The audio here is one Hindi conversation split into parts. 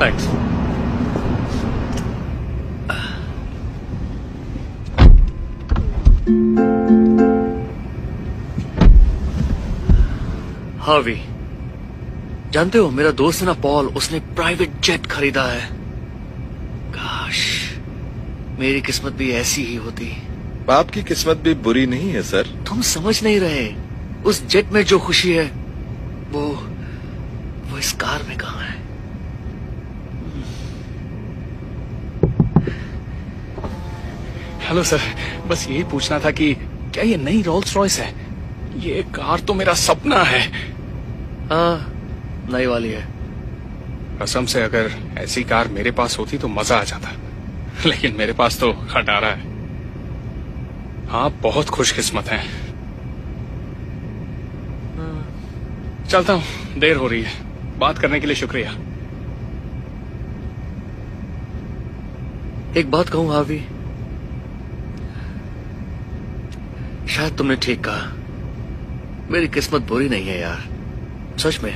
थैंक्स। हार्वी, जानते हो मेरा दोस्त है ना पॉल, उसने प्राइवेट जेट खरीदा है। काश मेरी किस्मत भी ऐसी ही होती। आपकी किस्मत भी बुरी नहीं है सर। तुम समझ नहीं रहे, उस जेट में जो खुशी है वो इस कार में कहाँ है। हेलो सर, बस यही पूछना था कि क्या ये नई रोल्स रॉयस है? ये कार तो मेरा सपना है। हाँ, नई वाली है। कसम से अगर ऐसी कार मेरे पास होती तो मजा आ जाता, लेकिन मेरे पास तो खटारा है। आप बहुत खुशकिस्मत हैं। चलता हूँ, देर हो रही है। बात करने के लिए शुक्रिया। एक बात कहूं हावी, शायद तुमने ठीक कहा, मेरी किस्मत बुरी नहीं है यार। सच में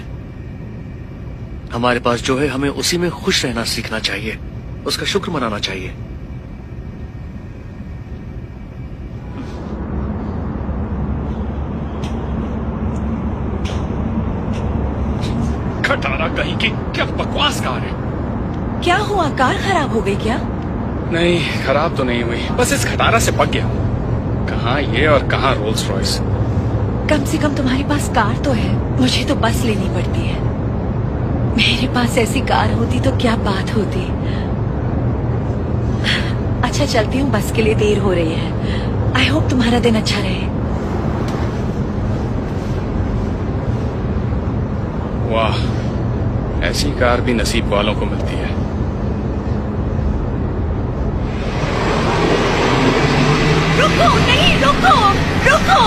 हमारे पास जो है हमें उसी में खुश रहना सीखना चाहिए, उसका शुक्र मनाना चाहिए। खटारा कहीं की, क्या बकवास कार है। क्या हुआ, कार खराब हो गई क्या? नहीं, खराब तो नहीं हुई, बस इस खटारा से पक गया। कहाँ ये और कहाँ रोल्स रॉयस। कम से कम तुम्हारे पास कार तो है, मुझे तो बस लेनी पड़ती है। मेरे पास ऐसी कार होती तो क्या बात होती। अच्छा चलती हूँ, बस के लिए देर हो रही है। आई होप तुम्हारा दिन अच्छा रहे। वाह, ऐसी कार भी नसीब वालों को मिलती है। रुको, नहीं रुको, रुको।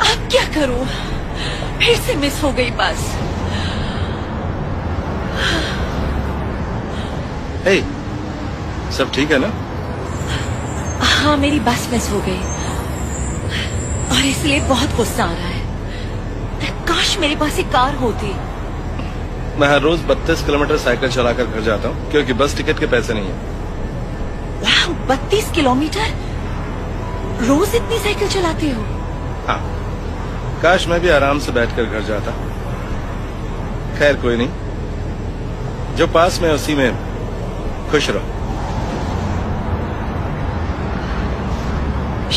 अब क्या करूं? फिर से मिस हो गई बस। हे, सब ठीक है ना? हाँ, मेरी बस मिस हो गई और इसलिए बहुत गुस्सा आ रहा है। काश मेरे पास एक कार होती। मैं हर रोज 32 किलोमीटर साइकिल चलाकर घर जाता हूँ क्योंकि बस टिकट के पैसे नहीं है। वाह, 32 किलोमीटर रोज इतनी साइकिल चलाते हो? हाँ, काश मैं भी आराम से बैठकर घर जाता। खैर कोई नहीं, जो पास में उसी में खुश रहो।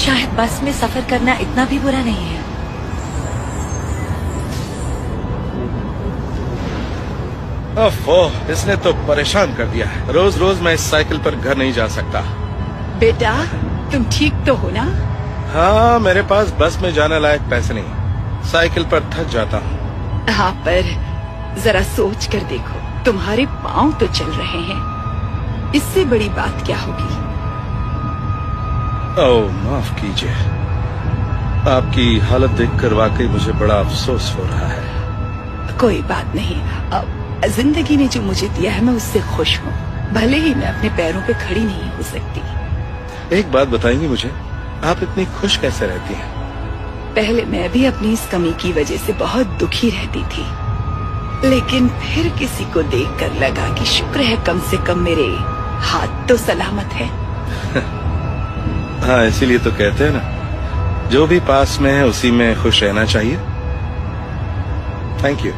शायद बस में सफर करना इतना भी बुरा नहीं है। ओफो, इसने तो परेशान कर दिया है। रोज रोज मैं इस साइकिल पर घर नहीं जा सकता। बेटा, तुम ठीक तो हो ना? हाँ, मेरे पास बस में जाने लायक पैसे नहीं, साइकिल पर थक जाता हूँ। हाँ, पर जरा सोच कर देखो, तुम्हारे पाँव तो चल रहे हैं, इससे बड़ी बात क्या होगी। ओह, माफ कीजिए, आपकी हालत देखकर वाकई मुझे बड़ा अफसोस हो रहा है। कोई बात नहीं, अब जिंदगी ने जो मुझे दिया है मैं उससे खुश हूँ, भले ही मैं अपने पैरों पे खड़ी नहीं हो सकती। एक बात बताएंगी मुझे, आप इतनी खुश कैसे रहती हैं? पहले मैं भी अपनी इस कमी की वजह से बहुत दुखी रहती थी, लेकिन फिर किसी को देखकर लगा कि शुक्र है कम से कम मेरे हाथ तो सलामत है। हाँ, इसीलिए तो कहते हैं ना, जो भी पास में है उसी में खुश रहना चाहिए। Thank you.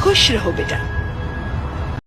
खुश रहो बेटा।